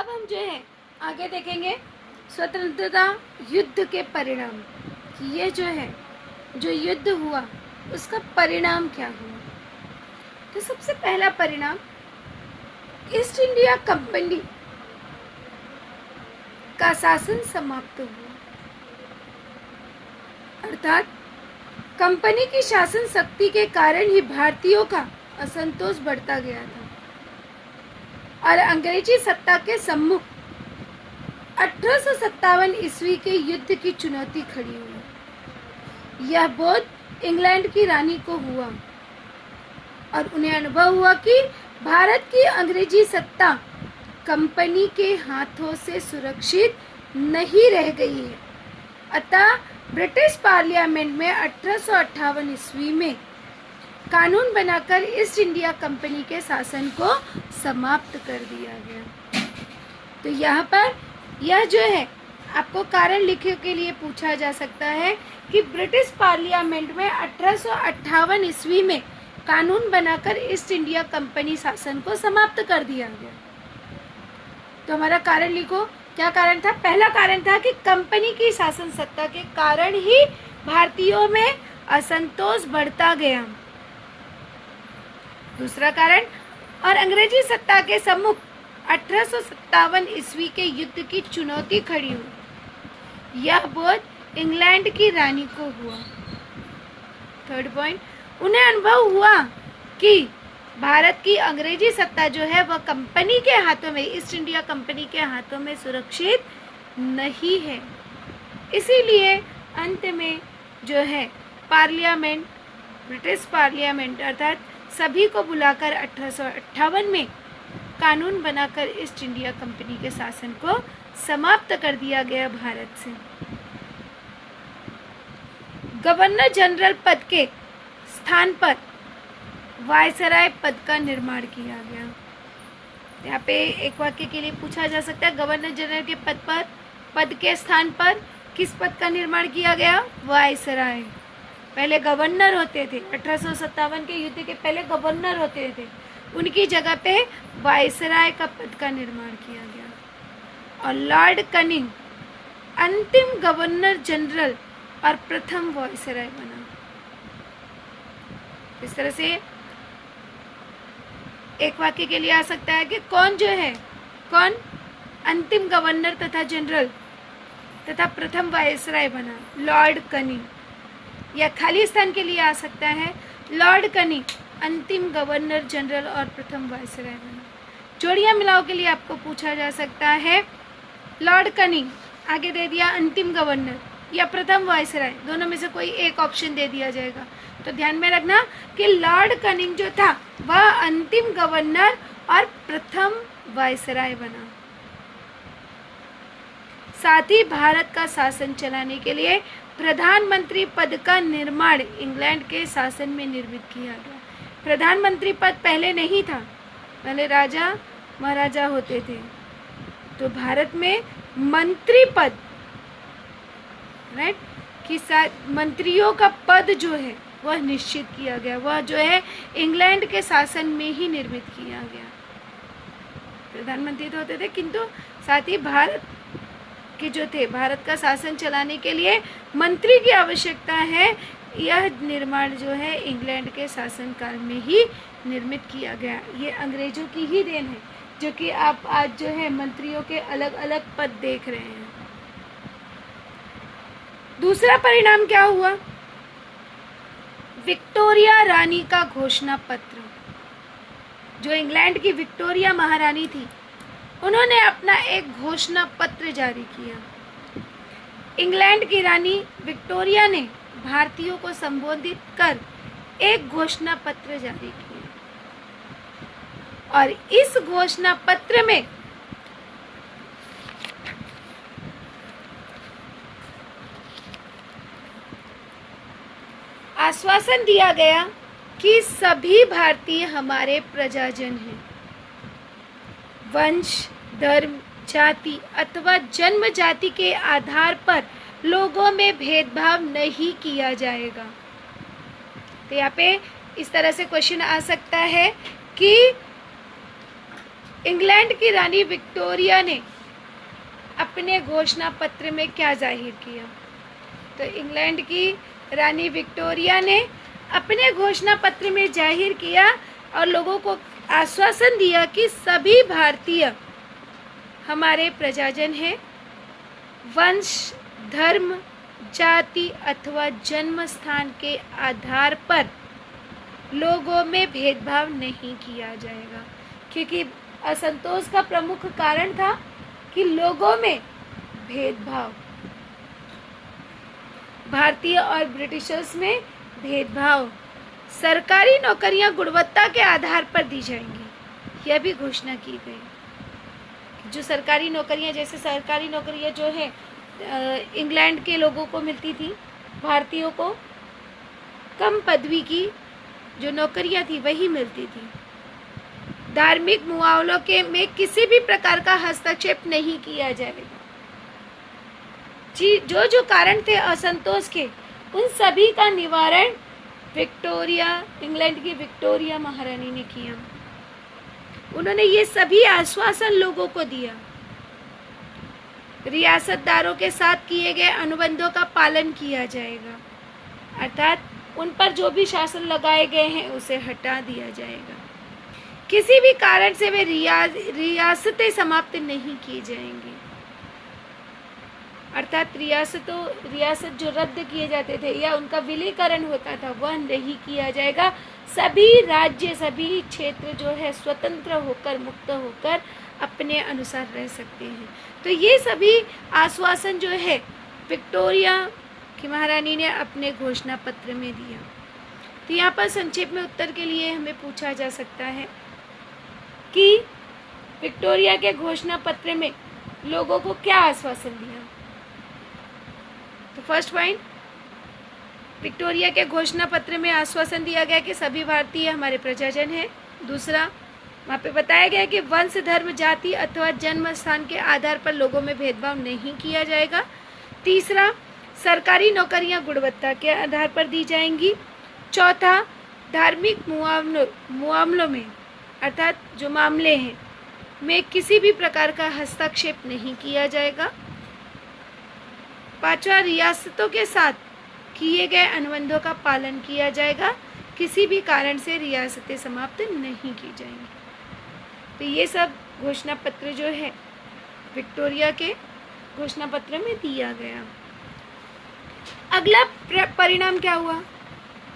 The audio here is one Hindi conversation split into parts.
अब हम जो है आगे देखेंगे स्वतंत्रता युद्ध के परिणाम कि ये जो है जो युद्ध हुआ उसका परिणाम क्या हुआ। तो सबसे पहला परिणाम ईस्ट इंडिया कंपनी का शासन समाप्त हुआ, अर्थात कंपनी की शासन शक्ति के कारण ही भारतीयों का असंतोष बढ़ता गया था और अंग्रेजी सत्ता के सम्मुख 1857 ईस्वी के युद्ध की चुनौती खड़ी हुई। यह बोध इंग्लैंड की रानी को हुआ और उन्हें अनुभव हुआ कि भारत की अंग्रेजी सत्ता कंपनी के हाथों से सुरक्षित नहीं रह गई है। अतः ब्रिटिश पार्लियामेंट में 1858 ईस्वी में कानून बनाकर ईस्ट इंडिया कंपनी के शासन को समाप्त कर दिया गया। तो यहाँ पर यह जो है आपको कारण लिखने के लिए पूछा जा सकता है कि ब्रिटिश पार्लियामेंट में 1858 ईस्वी में कानून बनाकर ईस्ट इंडिया कंपनी शासन को समाप्त कर दिया गया। तो हमारा कारण लिखो, क्या कारण था? पहला कारण था कि कंपनी की शासन सत्ता के कारण ही भारतीयों में असंतोष बढ़ता गया। दूसरा कारण, और अंग्रेजी सत्ता के सम्मुख 1857 ईस्वी के युद्ध की चुनौती खड़ी हुई। यह बोध इंग्लैंड की रानी को हुआ। थर्ड पॉइंट, उन्हें अनुभव हुआ कि भारत की अंग्रेजी सत्ता जो है वह कंपनी के हाथों में, ईस्ट इंडिया कंपनी के हाथों में सुरक्षित नहीं है। इसीलिए अंत में जो है पार्लियामेंट, ब्रिटिश पार्लियामेंट अर्थात सभी को बुलाकर 1858 में कानून बनाकर ईस्ट इंडिया कंपनी के शासन को समाप्त कर दिया गया भारत से। गवर्नर जनरल पद के स्थान पर वायसराय पद का निर्माण किया गया। यहाँ पे एक वाक्य के लिए पूछा जा सकता है, गवर्नर जनरल के पद के स्थान पर किस पद का निर्माण किया गया? वायसराय। पहले गवर्नर होते थे, 1857 के युद्ध के पहले गवर्नर होते थे, उनकी जगह पे वायसराय का पद का निर्माण किया गया। और लॉर्ड कनिंग अंतिम गवर्नर जनरल और प्रथम वायसराय बना। इस तरह से एक वाक्य के लिए आ सकता है कि कौन अंतिम गवर्नर तथा जनरल तथा प्रथम वायसराय बना? Lord cunning. या खाली स्थान के लिए आ सकता है, लॉर्ड कनिंग अंतिम गवर्नर जनरल और प्रथम वायसराय बना। जोड़ियां मिलाओ के लिए आपको पूछा जा सकता है, लॉर्ड कनिंग आगे दे दिया अंतिम गवर्नर या प्रथम वायसराय, दोनों में से कोई एक ऑप्शन दे दिया जाएगा। तो ध्यान में रखना कि लॉर्ड कनिंग जो था वह अंतिम गवर्नर और प्रथम वायसराय बना। साथ ही भारत का शासन चलाने के लिए प्रधानमंत्री पद का निर्माण इंग्लैंड के शासन में निर्मित किया गया। प्रधानमंत्री पद पहले नहीं था, पहले राजा महाराजा होते थे। तो भारत में मंत्री पद, राइट, कि मंत्रियों का पद जो है वह निश्चित किया गया, वह जो है इंग्लैंड के शासन में ही निर्मित किया गया। प्रधानमंत्री तो होते थे किंतु साथ ही भारत के जो थे, भारत का शासन चलाने के लिए मंत्री की आवश्यकता है। यह निर्माण जो है इंग्लैंड के शासनकाल में ही निर्मित किया गया। ये अंग्रेजों की ही देन है, जो कि आप आज जो है मंत्रियों के अलग अलग पद देख रहे हैं। दूसरा परिणाम क्या हुआ? विक्टोरिया रानी का घोषणा पत्र। जो इंग्लैंड की विक्टोरिया महारानी थी, उन्होंने अपना एक घोषणा पत्र जारी किया। इंग्लैंड की रानी विक्टोरिया ने भारतीयों को संबोधित कर एक घोषणा पत्र जारी किया और इस घोषणा पत्र में आश्वासन दिया गया कि सभी भारतीय हमारे प्रजाजन हैं। वंश, धर्म, जाति अथवा जन्म जाति के आधार पर लोगों में भेदभाव नहीं किया जाएगा। तो यहाँ पे इस तरह से क्वेश्चन आ सकता है कि इंग्लैंड की रानी विक्टोरिया ने अपने घोषणा पत्र में क्या जाहिर किया? तो इंग्लैंड की रानी विक्टोरिया ने अपने घोषणा पत्र में जाहिर किया और लोगों को आश्वासन दिया कि सभी भारतीय हमारे प्रजाजन हैं, वंश, धर्म, जाति अथवा जन्म स्थान के आधार पर लोगों में भेदभाव नहीं किया जाएगा। क्योंकि असंतोष का प्रमुख कारण था कि लोगों में भेदभाव, भारतीय और ब्रिटिशर्स में भेदभाव। सरकारी नौकरियां गुणवत्ता के आधार पर दी जाएंगी, यह भी घोषणा की गई। जो सरकारी नौकरियां, जैसे सरकारी नौकरियां जो है इंग्लैंड के लोगों को मिलती थी, भारतीयों को कम पदवी की जो नौकरियां थी वही मिलती थी। धार्मिक मुआवलों के में किसी भी प्रकार का हस्तक्षेप नहीं किया जाएगा। जो जो कारण थे असंतोष के, उन सभी का निवारण विक्टोरिया, इंग्लैंड की विक्टोरिया महारानी ने किया। उन्होंने ये सभी आश्वासन लोगों को दिया। रियासतदारों के साथ किए गए अनुबंधों का पालन किया जाएगा, अर्थात उन पर जो भी शासन लगाए गए हैं उसे हटा दिया जाएगा। किसी भी कारण से वे रियासतें समाप्त नहीं की जाएंगी, अर्थात रियासत जो रद्द किए जाते थे या उनका विलीकरण होता था वह नहीं किया जाएगा। सभी राज्य, सभी क्षेत्र जो है स्वतंत्र होकर, मुक्त होकर अपने अनुसार रह सकते हैं। तो ये सभी आश्वासन जो है विक्टोरिया की महारानी ने अपने घोषणा पत्र में दिया। तो यहाँ पर संक्षेप में उत्तर के लिए हमें पूछा जा सकता है कि विक्टोरिया के घोषणा पत्र में लोगों को क्या आश्वासन दिया। तो फर्स्ट पॉइंट, विक्टोरिया के घोषणा पत्र में आश्वासन दिया गया कि सभी भारतीय हमारे प्रजाजन हैं। दूसरा, वहाँ पे बताया गया कि वंश, धर्म, जाति अथवा जन्म स्थान के आधार पर लोगों में भेदभाव नहीं किया जाएगा। तीसरा, सरकारी नौकरियां गुणवत्ता के आधार पर दी जाएंगी। चौथा, धार्मिक मुआवलों में, अर्थात जो मामले हैं, में किसी भी प्रकार का हस्तक्षेप नहीं किया जाएगा। पांचवा, रियासतों के साथ किए गए अनुबंधों का पालन किया जाएगा, किसी भी कारण से रियासतें समाप्त नहीं की जाएंगी। तो ये सब घोषणा पत्र जो है विक्टोरिया के घोषणा पत्र में दिया गया। अगला परिणाम क्या हुआ?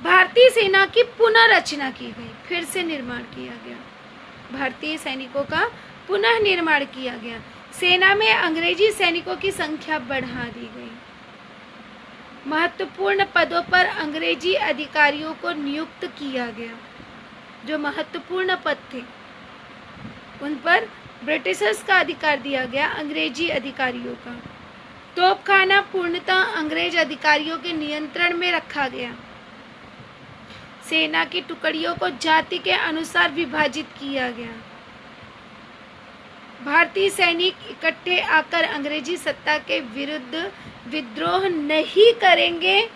भारतीय सेना की पुनर्रचना की गई, फिर से निर्माण किया गया। भारतीय सैनिकों का पुनः निर्माण किया गया। सेना में अंग्रेजी सैनिकों की संख्या बढ़ा दी गई। महत्वपूर्ण पदों पर अंग्रेजी अधिकारियों को नियुक्त किया गया। जो महत्वपूर्ण पद थे उन पर ब्रिटिशर्स का अधिकार दिया गया, अंग्रेजी अधिकारियों का। तोपखाना पूर्णतः अंग्रेज अधिकारियों के नियंत्रण में रखा गया। सेना की टुकड़ियों को जाति के अनुसार विभाजित किया गया। भारतीय सैनिक इकट्ठे आकर अंग्रेजी सत्ता के विरुद्ध विद्रोह नहीं करेंगे,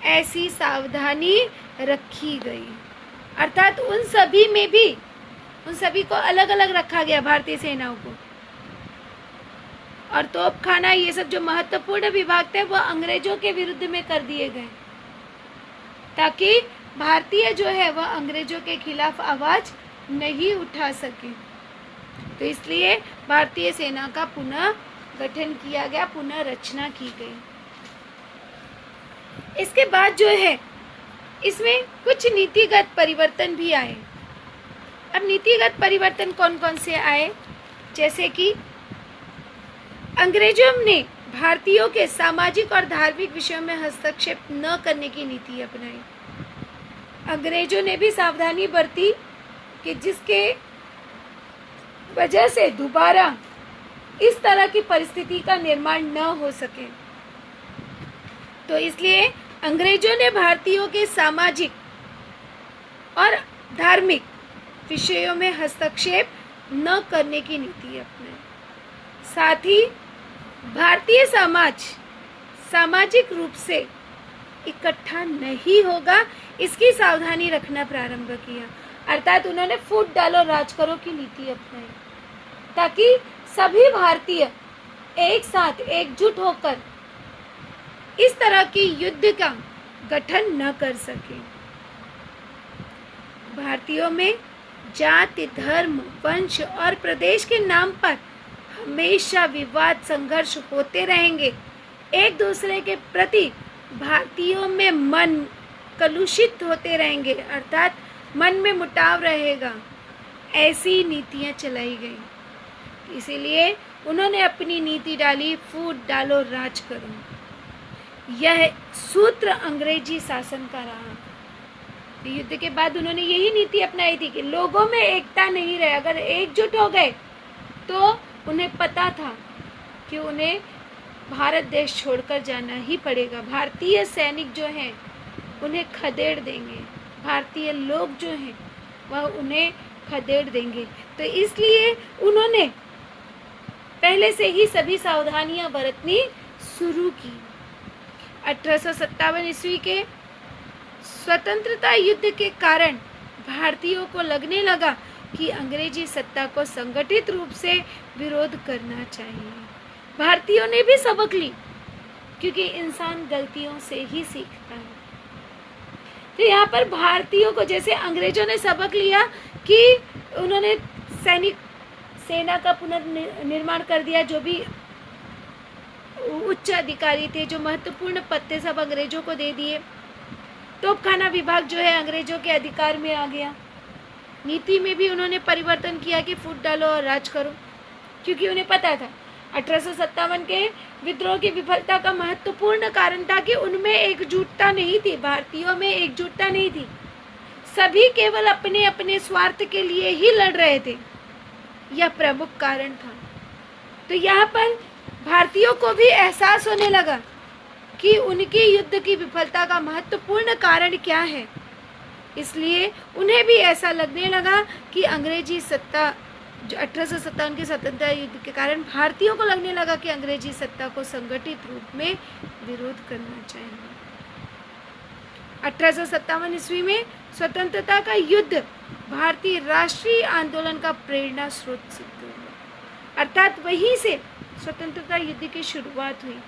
ऐसी सावधानी रखी गई। अर्थात उन सभी को अलग अलग रखा गया, भारतीय सेनाओं को। और तोपखाना, ये सब जो महत्वपूर्ण विभाग थे वो अंग्रेजों के विरुद्ध में कर दिए गए, ताकि भारतीय जो है वह अंग्रेजों के खिलाफ आवाज नहीं उठा सके। तो इसलिए भारतीय सेना का पुनः गठन किया गया, पुनः रचना की गई। इसके बाद जो है इसमें कुछ नीतिगत परिवर्तन भी आए। अब नीतिगत परिवर्तन कौन कौन से आए? जैसे कि अंग्रेजों ने भारतीयों के सामाजिक और धार्मिक विषयों में हस्तक्षेप न करने की नीति अपनाई। अंग्रेजों ने भी सावधानी बरती कि जिसके वजह से दोबारा इस तरह की परिस्थिति का निर्माण न हो सके। तो इसलिए अंग्रेजों ने भारतीयों के सामाजिक और धार्मिक विषयों में हस्तक्षेप न करने की नीति अपनाई। साथ ही भारतीय समाज सामाजिक रूप से इकट्ठा नहीं होगा, इसकी सावधानी रखना प्रारंभ किया। अर्थात उन्होंने फूट डालो राज करो की नीति अपनाई। ताकि सभी भारतीय एक साथ एकजुट होकर इस तरह की युद्ध का गठन न कर सके। भारतीयों में जाति, धर्म, वंश और प्रदेश के नाम पर हमेशा विवाद, संघर्ष होते रहेंगे। एक दूसरे के प्रति भारतीयों में मन कलुषित होते रहेंगे, अर्थात मन में मुटाव रहेगा। ऐसी नीतियां चलाई गई। इसीलिए उन्होंने अपनी नीति डाली, फूट डालो राज करो। यह सूत्र अंग्रेजी शासन का रहा। युद्ध के बाद उन्होंने यही नीति अपनाई थी कि लोगों में एकता नहीं रहे। अगर एकजुट हो गए तो उन्हें पता था कि उन्हें भारत देश छोड़कर जाना ही पड़ेगा। भारतीय सैनिक जो हैं उन्हें खदेड़ देंगे, भारतीय लोग जो हैं वह उन्हें खदेड़ देंगे। तो इसलिए उन्होंने पहले से ही सभी सावधानियां बरतनी शुरू की। 1857 ईस्वी के स्वतंत्रता युद्ध के कारण भारतीयों को लगने लगा कि अंग्रेजी सत्ता को संगठित रूप से विरोध करना चाहिए। भारतीयों ने भी सबक ली, क्योंकि इंसान गलतियों से ही सीखता है। तो यहाँ पर भारतीयों को, जैसे अंग्रेजों ने सबक लिया कि उन्होंने सेना का पुनर्निर्माण कर दिया, जो भी उच्च अधिकारी थे, जो महत्वपूर्ण पद थे, सब अंग्रेजों को दे दिए। तोपखाना विभाग जो है अंग्रेजों के अधिकार में आ गया। नीति में भी उन्होंने परिवर्तन किया कि फूट डालो और राज करो, क्योंकि उन्हें पता था 1857 के विद्रोह की विफलता का महत्वपूर्ण कारण था कि उनमें एकजुटता नहीं थी, भारतीयों में एकजुटता नहीं थी। सभी केवल अपने अपने स्वार्थ के लिए ही लड़ रहे थे, यह प्रमुख कारण था। तो यहाँ पर भारतीयों को भी एहसास होने लगा कि उनकी युद्ध की विफलता का महत्वपूर्ण कारण क्या है। इसलिए उन्हें भी ऐसा लगने लगा कि अंग्रेजी सत्ता, जो 1857 के स्वतंत्रता युद्ध के कारण भारतीयों को लगने लगा कि अंग्रेजी सत्ता को संगठित रूप में विरोध करना चाहिए। 1857 ईस्वी में स्वतंत्रता का युद्ध भारतीय राष्ट्रीय आंदोलन का प्रेरणा स्रोत सिद्ध हुआ, अर्थात वहीं से स्वतंत्रता युद्ध की शुरुआत हुई।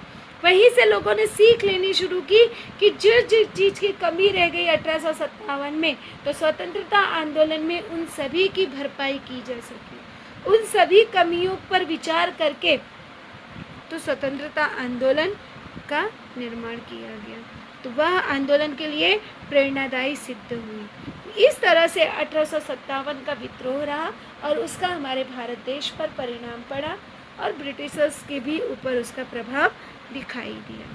वहीं से लोगों ने सीख लेनी शुरू की कि जिस चीज़ की कमी रह गई 1857 में, तो स्वतंत्रता आंदोलन में उन सभी की भरपाई की जा सके। उन सभी कमियों पर विचार करके तो स्वतंत्रता आंदोलन का निर्माण किया गया। तो वह आंदोलन के लिए प्रेरणादायी सिद्ध हुई। इस तरह से 1857 का विद्रोह रहा और उसका हमारे भारत देश पर परिणाम पड़ा और ब्रिटिशर्स के भी ऊपर उसका प्रभाव दिखाई दिया।